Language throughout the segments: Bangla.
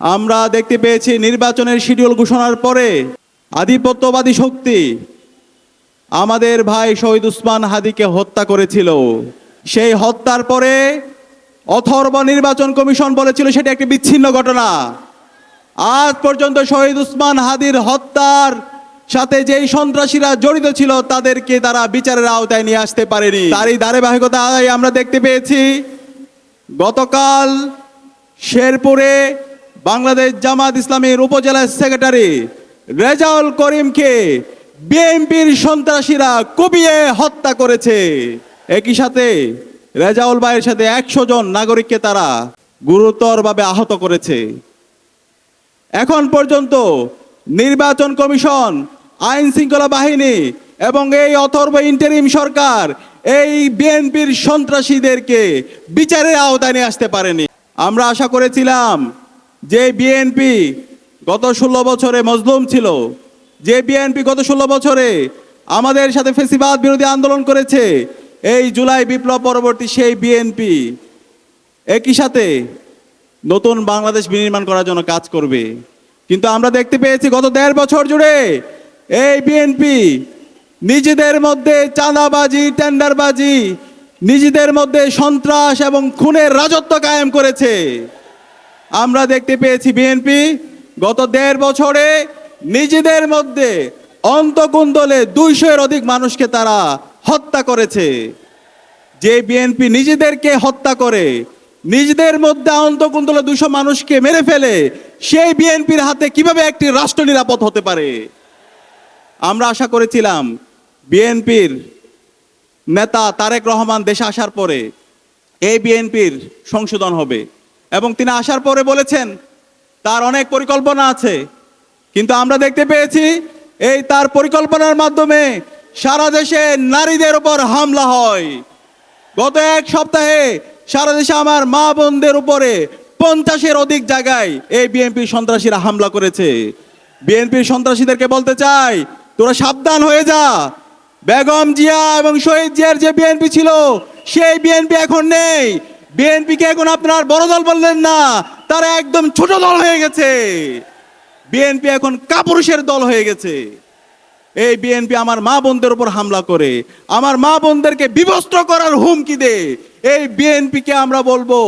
আমরা দেখতে পেয়েছি নির্বাচনের শিডিউল ঘোষণার পরে আধিপত্যবাদী শক্তি আমাদের ভাই শহীদ উসমান হাদিকে হত্যা করেছিল। সেই হত্যার পরে অথর্ব নির্বাচন কমিশন বলেছিল সেটা একটি বিচ্ছিন্ন ঘটনা। আজ পর্যন্ত শহীদ উসমান হাদির হত্যার সাথে যেই সন্ত্রাসীরা জড়িত ছিল তাদেরকে তারা বিচারের আওতায় নিয়ে আসতে পারেনি। তারই ধারাবাহিকতায় আমরা দেখতে পেয়েছি গতকাল শেরপুরে বাংলাদেশ জামাত ইসলামীর উপজেলা সেক্রেটারি রেজাউল করিমকে বিএনপির সন্ত্রাসীরা কুপিয়ে হত্যা করেছে। একই সাথে রেজাউল ভাইয়ের সাথে 100 জন নাগরিককে তারা গুরুতরভাবে আহত করেছে। এখন পর্যন্ত নির্বাচন কমিশন, আইন শৃঙ্খলা বাহিনী এবং এই অথর্ব ইন্টারিম সরকার এই বিএনপির সন্ত্রাসীদেরকে বিচারের আওতায় নিয়ে আসতে পারেনি। আমরা আশা করেছিলাম যে বিএনপি গত 16 বছরে মজলুম ছিল, যে বিএনপি গত 16 বছরে আমাদের সাথে ফ্যাসিবাদ বিরোধী আন্দোলন করেছে, এই জুলাই বিপ্লব পরবর্তী সেই বিএনপি একই সাথে নতুন বাংলাদেশ বিনির্মাণ করার জন্য কাজ করবে। কিন্তু আমরা দেখতে পেয়েছি গত 1.5 বছর জুড়ে এই বিএনপি নিজেদের মধ্যে চাঁদাবাজি, টেন্ডারবাজি, নিজেদের মধ্যে সন্ত্রাস এবং খুনের রাজত্ব কায়েম করেছে। আমরা দেখতে পেয়েছি বিএনপি গত 1.5 বছরে নিজেদের মধ্যে অন্তকুন্দলে 200-এর অধিক মানুষকে তারা হত্যা করেছে। যে বিএনপি নিজেদেরকে হত্যা করে, নিজেদের মধ্যে অন্তকুন্দলে 200 মানুষকে মেরে ফেলে, সেই বিএনপির হাতে কিভাবে একটি রাষ্ট্র নিরাপদ হতে পারে? আমরা আশা করেছিলাম বিএনপির নেতা তারেক রহমান দেশে আসার পরে এই বিএনপির সংশোধন হবে, এবং তিনি আসার পরে বলেছেন তার অনেক পরিকল্পনা আছে। কিন্তু আমরা দেখতে পেয়েছি এই তার পরিকল্পনার মাধ্যমে সারা দেশে নারীদের উপর হামলা হয়। গত 1 সপ্তাহে সারা দেশে আমার মা বোনদের উপরে 50-এর অধিক জায়গায় এই বিএনপির সন্ত্রাসীরা হামলা করেছে। বিএনপির সন্ত্রাসীদেরকে বলতে চাই, তোরা সাবধান হয়ে যা। বেগম জিয়া এবং শহীদ জিয়ার যে বিএনপি ছিল সেই বিএনপি এখন নেই। বিএনপিকে এখন আপনার বড় দল বললেন না, তারা একদম ছোট দল হয়ে গেছে। বিএনপি এখন কাপুরুষের দল হয়ে গেছে। এই বিএনপি আমার মা বোনদের উপর হামলা করে, আমার মা বোনদেরকে বিবস্ত্র করার হুমকি দে। এই বিএনপিকে আমরা বলবো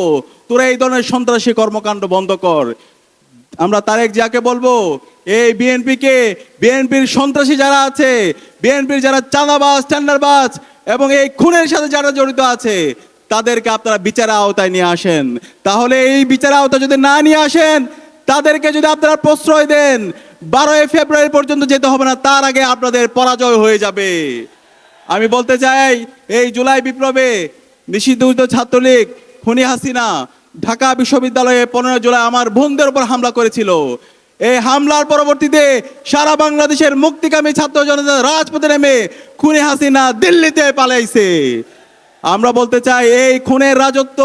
তোরা এই ধরনের সন্ত্রাসী কর্মকাণ্ড বন্ধ কর। আমরা তারেক জিয়াকে বলবো এই বিএনপিকে, বিএনপির সন্ত্রাসী যারা আছে, বিএনপির যারা চাঁদাবাজ, টেন্ডারবাজ এবং এই খুনের সাথে যারা জড়িত আছে তাদেরকে আপনারা বিচারের আওতায় নিয়ে আসেন। তাহলে এই বিচারের আওতায় যদি না নিয়ে আসেন, তাদেরকে যদি আপনারা প্রশ্রয় দেন, 12 ফেব্রুয়ারি পর্যন্ত যেতে হবে না, তার আগে আপনাদের পরাজয় হয়ে যাবে। আমি বলতে চাই এই জুলাই বিপ্লবে নিষিদ্ধ ছাত্রলীগ খুনি হাসিনা ঢাকা বিশ্ববিদ্যালয়ে 15 জুলাই আমার বোনদের উপর হামলা করেছিল। এই হামলার পরবর্তীতে সারা বাংলাদেশের মুক্তিকামী ছাত্র জনতা রাজপথে নেমে খুনি হাসিনা দিল্লিতে পালাইছে। আমরা বলতে চাই এই খুনের রাজত্ব,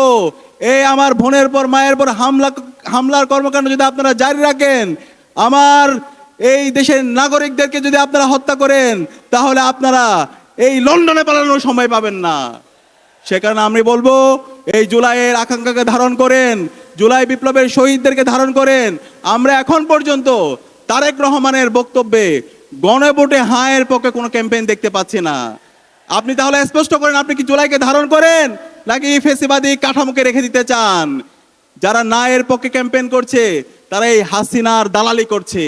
এই আমার বোনের পর মায়ের পর হামলার কর্মকাণ্ড যদি আপনারা জারি রাখেন, আমার এই দেশের নাগরিকদেরকে যদি আপনারা হত্যা করেন, তাহলে আপনারা এই লন্ডনে পালানোর সময় পাবেন না। সে কারণে আমি বলবো এই জুলাইয়ের আকাঙ্ক্ষাকে ধারণ করেন, জুলাই বিপ্লবের শহীদদেরকে ধারণ করেন। আমরা এখন পর্যন্ত তারেক রহমানের বক্তব্যে গণভোটে হাঁয়ের পক্ষে কোনো ক্যাম্পেইন দেখতে পাচ্ছি না। আপনি তাহলে স্পষ্ট করেন, আপনি কি জুলাইকে ধারণ করেন নাকি ফেসিবাদী কাঠামোকে রেখে দিতে চান? যারা নায়ের পক্ষে ক্যাম্পেইন করছে তারা এই হাসিনার দালালি করছে,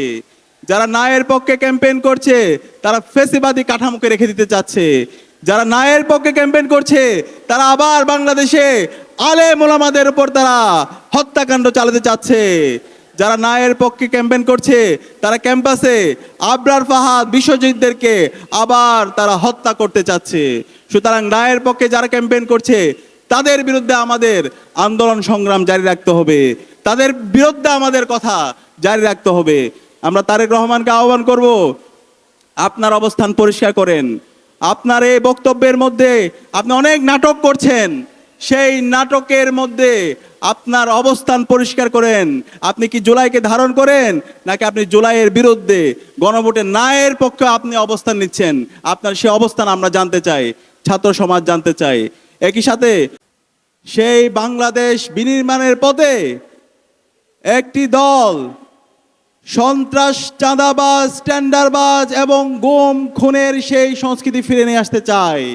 যারা নায়ের পক্ষে ক্যাম্পেইন করছে তারা ফেসিবাদী কাঠামোকে রেখে দিতে চাচ্ছে, যারা নায়ের পক্ষে ক্যাম্পেইন করছে তারা আবার বাংলাদেশে আলেম ওলামাদের উপর তারা হত্যাকাণ্ড চালাতে চাচ্ছে। যারা নায়ের পক্ষে ক্যাম্পেইন করছে তারা ক্যাম্পাসে আবরার ফাহাদ, বিশ্বজিৎদেরকে আবার তারা হত্যা করতে চাচ্ছে। সুতরাং নায়ের পক্ষে যারা ক্যাম্পেইন করছে তাদের বিরুদ্ধে আমাদের আন্দোলন সংগ্রাম জারি রাখতে হবে, তাদের বিরুদ্ধে আমাদের কথা জারি রাখতে হবে। আমরা তারেক রহমানকে আহ্বান করব, আপনার অবস্থান পরিষ্কার করেন। আপনার এই বক্তব্যের মধ্যে আপনি অনেক নাটক করছেন, সেই নাটকের মধ্যে আপনার অবস্থান পরিষ্কার করেন। আপনি কি জুলাইকে ধারণ করেন নাকি আপনি জুলাইয়ের বিরুদ্ধে গণভোটে নায়ের পক্ষে আপনি অবস্থান নিচ্ছেন? আপনার সেই অবস্থান আমরা জানতে চাই, ছাত্র সমাজ জানতে চাই। একই সাথে সেই বাংলাদেশ বিনির্মাণের পথে একটি দল সন্ত্রাস, চাঁদাবাজ, টেন্ডারবাজ এবং গুম খুনের সেই সংস্কৃতি ফিরে নিয়ে আসতে চায়।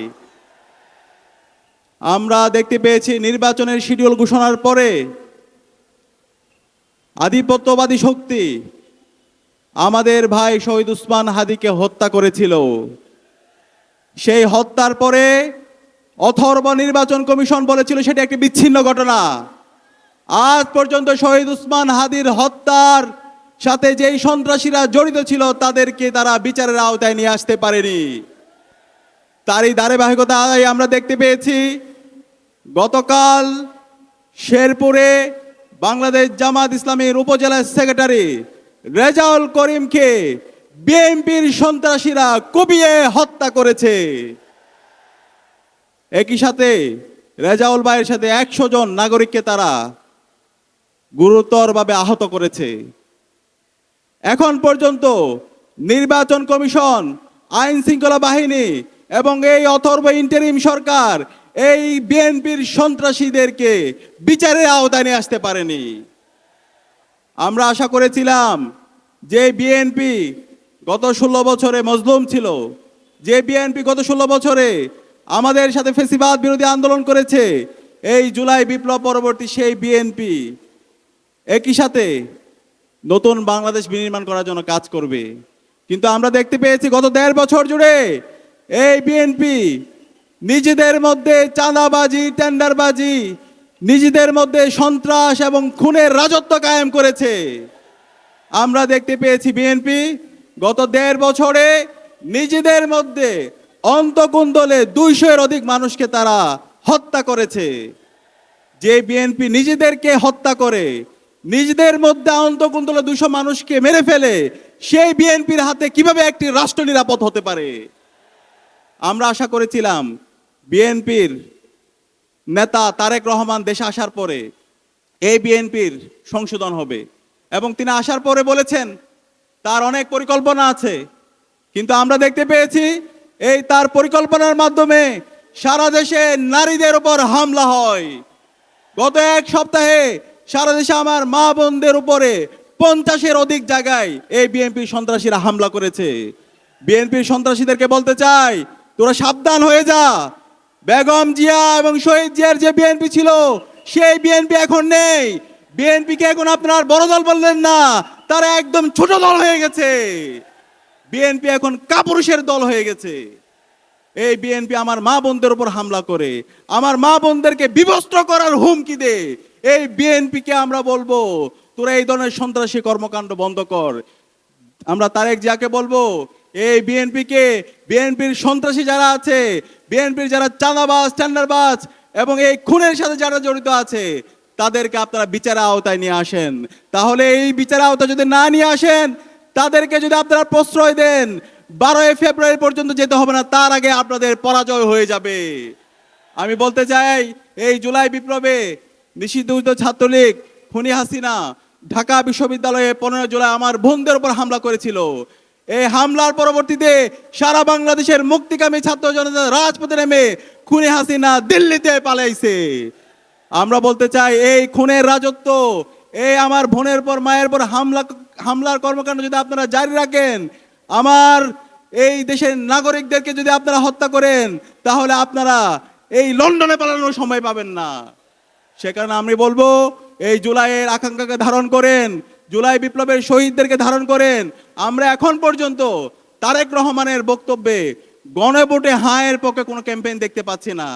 আমরা দেখতে পেয়েছি নির্বাচনের শিডিউল ঘোষণার পরে আধিপত্যবাদী শক্তি আমাদের ভাই শহীদ উসমান হাদিকে হত্যা করেছিল। সেই হত্যার পরে অথর্ব নির্বাচন কমিশন বলেছিল সেটা একটি বিচ্ছিন্ন ঘটনা। আজ পর্যন্ত শহীদ উসমান হাদির হত্যার সাথে যেই সন্ত্রাসীরা জড়িত ছিল তাদেরকে তারা বিচারের আওতায় নিয়ে আসতে পারেনি। তারই ধারাবাহিকতায় আমরা দেখতে পেয়েছি গতকাল শেরপুরে বাংলাদেশ জামাত ইসলামীর উপজেলা সেক্রেটারি রেজাউল করিমকে বিএনপির সন্ত্রাসীরা কুপিয়ে হত্যা করেছে। একই সাথে রেজাউল ভাইয়ের সাথে 100 জন নাগরিককে তারা গুরুতরভাবে আহত করেছে। এখন পর্যন্ত নির্বাচন কমিশন, আইন শৃঙ্খলা বাহিনী এবং এই অথর্ব ইন্টারিম সরকার এই বিএনপির সন্ত্রাসীদেরকে বিচারের আওতায় নিয়ে আসতে পারেনি। আমরা আশা করেছিলাম যে বিএনপি গত 16 বছরে মজলুম ছিল, যে বিএনপি গত 16 বছরে আমাদের সাথে ফ্যাসিবাদ বিরোধী আন্দোলন করেছে, এই জুলাই বিপ্লব পরবর্তী সেই বিএনপি একই সাথে নতুন বাংলাদেশ বিনির্মাণ করার জন্য কাজ করবে। কিন্তু আমরা দেখতে পেয়েছি গত 1.5 বছর জুড়ে এই বিএনপি নিজেদের মধ্যে চাঁদাবাজি, টেন্ডারবাজি, নিজেদের মধ্যে সন্ত্রাস এবং খুনের রাজত্ব কায়েম করেছে। আমরা দেখতে পেয়েছি বিএনপি গত 1.5 বছরে নিজেদের মধ্যে অন্তকুন্দলে 200-এর অধিক মানুষকে তারা হত্যা করেছে। যে বিএনপি নিজেদেরকে হত্যা করে, নিজেদের মধ্যে অন্তকুন্দলে 200 মানুষকে মেরে ফেলে, সেই বিএনপির হাতে কিভাবে একটি রাষ্ট্র নিরাপদ হতে পারে? আমরা আশা করেছিলাম বিএনপির নেতা তারেক রহমান দেশে আসার পরে এই বিএনপির সংশোধন হবে, এবং তিনি আসার পরে বলেছেন তার অনেক পরিকল্পনা আছে। কিন্তু আমরা দেখতে পেয়েছি এই তার পরিকল্পনার মাধ্যমে সারা দেশে নারীদের উপর হামলা হয়। গত 1 সপ্তাহে সারা দেশে আমার মা বোনদের উপরে 50-এর অধিক জায়গায় এই বিএনপি সন্ত্রাসীরা হামলা করেছে। বিএনপির সন্ত্রাসীদেরকে বলতে চাই, তোরা সাবধান হয়ে যা। বেগম জিয়া এবং শহীদ জিয়ার যে বিএনপি ছিল সেই বিএনপি এখন নেই। বিএনপিকে এখন আপনার বড় দল বললেন না, তারা একদম ছোট দল হয়ে গেছে। বিএনপি এখন কাপুরুষের দল হয়ে গেছে। এই বিএনপি আমার মা বোনদের উপর হামলা করে, আমার মা বোনদেরকে বিবস্ত্র করার হুমকি দে। এই বিএনপিকে আমরা বলবো তোরা এই ধরনের সন্ত্রাসী কর্মকাণ্ড বন্ধ কর। আমরা তারেক জিয়াকে বলবো এই বিএনপিকে, বিএনপির সন্ত্রাসী যারা আছে, বিএনপির যারা চাঁদাবাজ, টেন্ডারবাজ এবং এই খুনের সাথে যারা জড়িত আছে তাদেরকে আপনারা বিচারের আওতায় নিয়ে আসেন। তাহলে এই বিচারের আওতায় যদি না নিয়ে আসেন, তাদেরকে যদি আপনারা প্রশ্রয় দেন, 12 ফেব্রুয়ারি পর্যন্ত যেতে হবে না, তার আগে আপনাদের পরাজয় হয়ে যাবে। আমি বলতে চাই এই জুলাই বিপ্লবে নিষিদ্ধ ছাত্রলীগ, খুনি হাসিনা ঢাকা বিশ্ববিদ্যালয়ে 15 জুলাই আমার বোনদের উপর হামলা করেছিল। এই হামলার পরবর্তীতে সারা বাংলাদেশের মুক্তিকামী ছাত্র জনতা রাজপথে নেমে খুনি হাসিনা দিল্লিতে পালাইছে। আমরা বলতে চাই এই খুনের রাজত্ব, এই আমার বোনের পর মায়ের পর হামলার কর্মকাণ্ড যদি আপনারা জারি রাখেন, আমার এই দেশের নাগরিকদেরকে যদি আপনারা হত্যা করেন, তাহলে আপনারা এই লন্ডনে পালানোর সময় পাবেন না। সে কারণে আমি বলবো এই জুলাইয়ের আকাঙ্ক্ষাকে ধারণ করেন, জুলাই বিপ্লবের শহীদদেরকে ধারণ করেন। আমরা এখন পর্যন্ত তারেক রহমানের বক্তব্যে গণভোটে হায়ের পক্ষে কোনো ক্যাম্পেইন দেখতে পাচ্ছি না।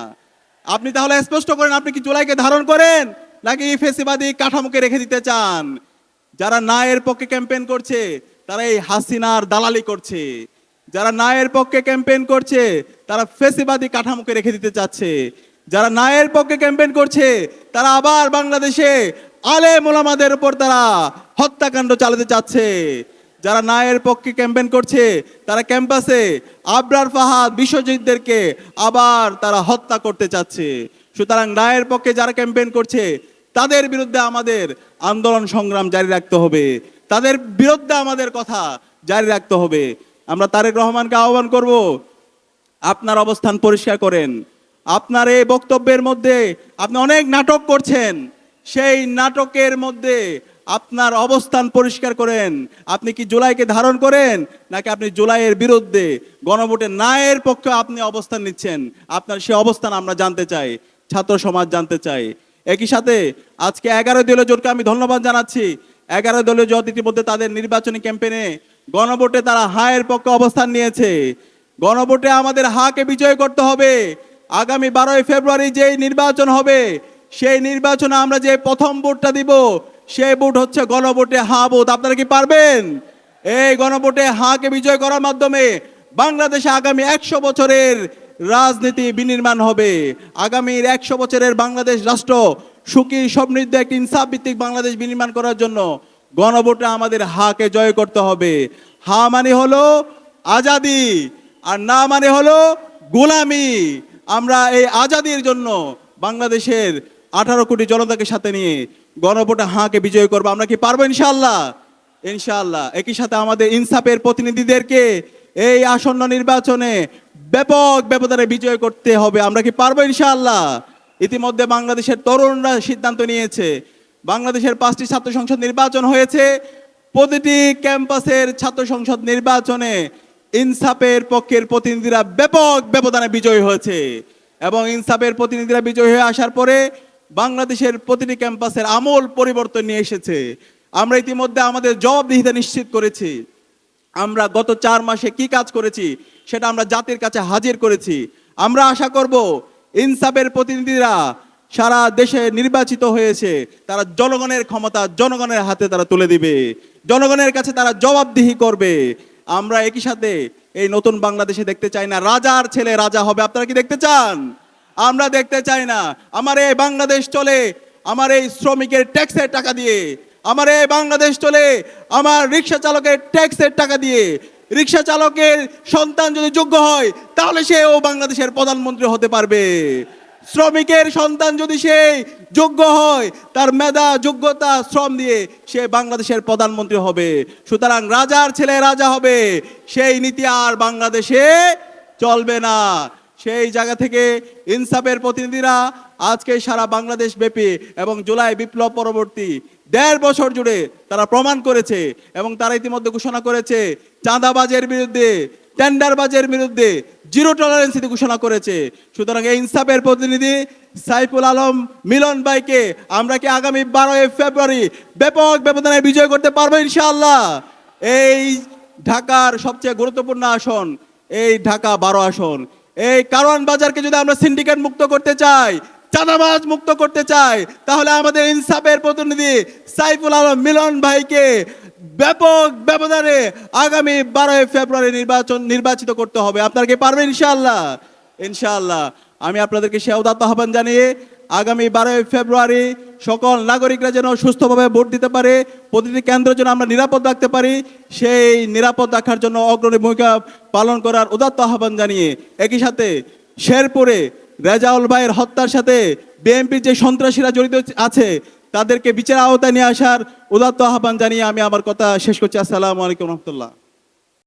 আপনি তাহলে স্পষ্ট করেন, আপনি কি জুলাইকে ধারণ করেন নাকি ফেসিবাদী কাঠামোকে রেখে দিতে চান? যারা না এর পক্ষে ক্যাম্পেইন করছে তারা এই হাসিনার দালালি করছে, যারা না এর পক্ষে ক্যাম্পেইন করছে তারা ফেসিবাদী কাঠামোকে রেখে দিতে চাচ্ছে, যারা না এর পক্ষে ক্যাম্পেইন করছে তারা আবার বাংলাদেশে আলেম ওলামাদের উপর তারা হত্যাকাণ্ড চালাতে চাচ্ছে, যারা না এর পক্ষে ক্যাম্পেইন করছে তারা ক্যাম্পাসে আবরার ফাহাদ, বিশ্বজিৎদেরকে আবার তারা হত্যা করতে চাচ্ছে। সুতরাং না এর পক্ষে যারা ক্যাম্পেইন করছে তাদের বিরুদ্ধে আমাদের আন্দোলন সংগ্রাম জারি রাখতে হবে, তাদের বিরুদ্ধে আমাদের কথা জারি রাখতে হবে। আমরা তারেক রহমানকে আহ্বান করব, আপনার অবস্থান পরিষ্কার করেন। আপনার এই বক্তব্যের মধ্যে আপনি অনেক নাটক করছেন, সেই নাটকের মধ্যে আপনার অবস্থান পরিষ্কার করেন। আপনি কি জুলাইকে ধারণ করেন, নাকি আপনি জুলাইয়ের বিরুদ্ধে গণভোটে নায়ের পক্ষে আপনি অবস্থান নিচ্ছেন? আপনার সেই অবস্থান আমরা জানতে চাই, ছাত্র সমাজ জানতে চাই। একই সাথে আজকে 11 দলীয় জোটকে আমি ধন্যবাদ জানাচ্ছি। 11 দলীয় জোট ইতিমধ্যে তাদের নির্বাচনী ক্যাম্পেইনে গণভোটে তারা হায়ের পক্ষে অবস্থান নিয়েছে। গণভোটে আমাদের হাকে বিজয় করতে হবে। আগামী 12ই ফেব্রুয়ারি যেই নির্বাচন হবে, সেই নির্বাচনে আমরা যে প্রথম ভোটটা দিব, সেই ভোট হচ্ছে গণভোটে হা ভোট। আপনারা কি পারবেন? এই গণভোটে হাকে বিজয় করার মাধ্যমে বাংলাদেশে আগামী 100 বছরের রাজনীতি বিনির্মাণ হবে। আগামীর 100 বছরের বাংলাদেশ রাষ্ট্র সুখী সমৃদ্ধ একটি ইনসাফ ভিত্তিক বাংলাদেশ বিনির্মাণ করার জন্য গণভোটে আমাদের হাকে জয় করতে হবে। হা মানে হলো আজাদি, আর না মানে হলো গোলামি। আমরা এই আজাদির জন্য বাংলাদেশের 18 কোটি জনতাকে সাথে নিয়ে গণভোটে হাকে বিজয় করবো। আমরা কি পারবো? ইনশাআল্লাহ, ইনশাআল্লাহ। একই সাথে আমাদের ইনসাফের প্রতিনিধিদেরকে এই আসন্ন নির্বাচনে ব্যাপক ব্যবধানে বিজয় করতে হবে। আমরা কি পারবো? ইনশাআল্লাহ। ইতিমধ্যে বাংলাদেশের তরুণরা সিদ্ধান্ত নিয়েছে। বাংলাদেশের 5টি ছাত্র সংসদ নির্বাচন হয়েছে। প্রতিটি ক্যাম্পাসের ছাত্র সংসদ নির্বাচনে ইনসাফের পক্ষের প্রতিনিধিরা ব্যাপক ব্যবধানে বিজয়ী হয়েছে, এবং ইনসাফের প্রতিনিধিরা বিজয়ী হয়ে আসার পরে বাংলাদেশের প্রতিটি ক্যাম্পাসের আমূল পরিবর্তন নিয়ে এসেছে। আমরা ইতিমধ্যে আমাদের জবাবদিহিতা নিশ্চিত করেছি। আমরা গত 4 মাসে কি কাজ করেছি সেটা আমরা জাতির কাছে হাজির করেছি। আমরা আশা করব ইনসাফের প্রতিনিধিরা সারা দেশে নির্বাচিত হয়েছে, তারা জনগণের ক্ষমতা জনগণের হাতে তারা তুলে দিবে, জনগণের কাছে তারা জবাবদিহি করবে। আমরা একই সাথে এই নতুন বাংলাদেশে দেখতে চাই না রাজার ছেলে রাজা হবে। আপনারা কি দেখতে চান? আমরা দেখতে চাই না। আমার এই বাংলাদেশ চলে আমার এই শ্রমিকের ট্যাক্সের টাকা দিয়ে। আমার এই বাংলাদেশ চলে আমার রিক্সা চালকের ট্যাক্সের টাকা দিয়ে। রিক্সা চালকের সন্তান যদি যোগ্য হয়, তাহলে সেও বাংলাদেশের প্রধানমন্ত্রী হতে পারবে। শ্রমিকের সন্তান যদি সে যোগ্য হয়, তার মেধা যোগ্যতা শ্রম দিয়ে সে বাংলাদেশের প্রধানমন্ত্রী হবে। সুতরাং রাজার ছেলে রাজা হবে, সেই নীতি আর বাংলাদেশে চলবে না। সেই জায়গা থেকে ইনসাফের প্রতিনিধিরা আজকে সারা বাংলাদেশ ব্যাপী এবং জুলাই বিপ্লব পরবর্তী 1.5 বছর জুড়ে তারা প্রমাণ করেছে, এবং তারা ইতিমধ্যে ঘোষণা করেছে চাঁদাবাজের বিরুদ্ধে, টেন্ডারবাজের বিরুদ্ধে জিরো টলারেন্স ঘোষণা করেছে। সুতরাং এই ইনসাফের প্রতিনিধি সাইফুল আলম মিলন ভাইকে আমরা কি আগামী 12ই ফেব্রুয়ারি ব্যাপক ব্যবধানে বিজয় করতে পারবো? ইনশাআল্লাহ। এই ঢাকার সবচেয়ে গুরুত্বপূর্ণ আসন, এই ঢাকা 12 আসন, এই কারওয়ান বাজারকে যদি আমরা সিন্ডিকেট মুক্ত করতে চাই, চাঁদাবাজ মুক্ত করতে চাই, তাহলে আমাদের ইনসাফের প্রতিনিধি সাইফুল আলম মিলন ভাইকে ব্যাপক ব্যবধানে আগামী 12ই ফেব্রুয়ারি নির্বাচিত করতে হবে। আপনারা কি পারবেন? ইনশাআল্লাহ, ইনশাআল্লাহ। আমি আপনাদেরকে সে উদাত্ত আহ্বান জানিয়ে আগামী 12ই ফেব্রুয়ারি সকল নাগরিকরা যেন সুস্থভাবে ভোট দিতে পারে, প্রতিটি কেন্দ্র যেন আমরা নিরাপদ রাখতে পারি, সেই নিরাপদ রাখার জন্য অগ্রণী ভূমিকা পালন করার উদাত্ত আহ্বান জানিয়ে একই সাথে শেরপুরে রেজাউল ভাইয়ের হত্যার সাথে বিএনপির যে সন্ত্রাসীরা জড়িত আছে তাদেরকে বিচার আওতায় নিয়ে আসার উদাত্ত আহ্বান জানিয়ে আমি আমার কথা শেষ করছি। আসসালামু আলাইকুম রহমতুল্লাহ।